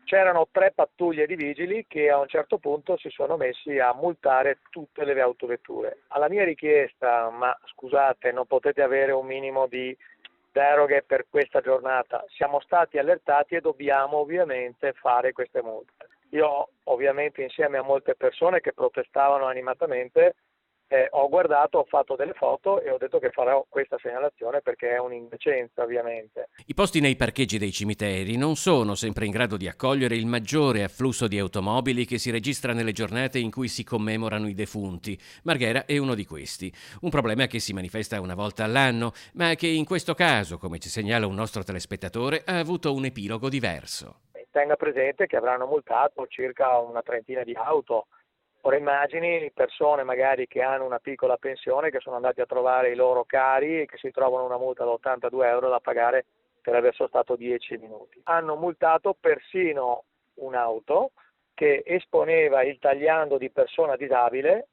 C'erano 3 pattuglie di vigili che a un certo punto si sono messi a multare tutte le autovetture. Alla mia richiesta, ma scusate, non potete avere un minimo di deroghe per questa giornata, siamo stati allertati e dobbiamo ovviamente fare queste multe. Io ovviamente insieme a molte persone che protestavano animatamente ho guardato, ho fatto delle foto e ho detto che farò questa segnalazione perché è un'indecenza ovviamente. I posti nei parcheggi dei cimiteri non sono sempre in grado di accogliere il maggiore afflusso di automobili che si registra nelle giornate in cui si commemorano i defunti. Marghera è uno di questi. Un problema che si manifesta una volta all'anno, ma che in questo caso, come ci segnala un nostro telespettatore, ha avuto un epilogo diverso. Tenga presente che avranno multato circa una trentina di auto. Ora immagini persone magari che hanno una piccola pensione, che sono andati a trovare i loro cari e che si trovano una multa da 82 euro da pagare per aver sostato 10 minuti. Hanno multato persino un'auto che esponeva il tagliando di persona disabile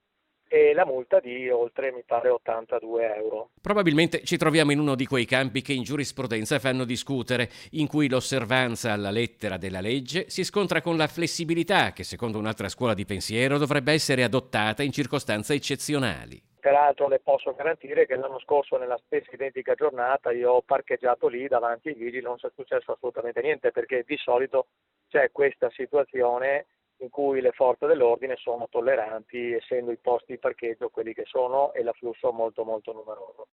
e la multa di oltre, mi pare, 82 euro. Probabilmente ci troviamo in uno di quei campi che in giurisprudenza fanno discutere, in cui l'osservanza alla lettera della legge si scontra con la flessibilità che, secondo un'altra scuola di pensiero, dovrebbe essere adottata in circostanze eccezionali. Peraltro le posso garantire che l'anno scorso nella stessa identica giornata io ho parcheggiato lì davanti ai vigili, non è successo assolutamente niente perché di solito c'è questa situazione in cui le forze dell'ordine sono tolleranti essendo i posti di parcheggio quelli che sono e l'afflusso molto molto numeroso.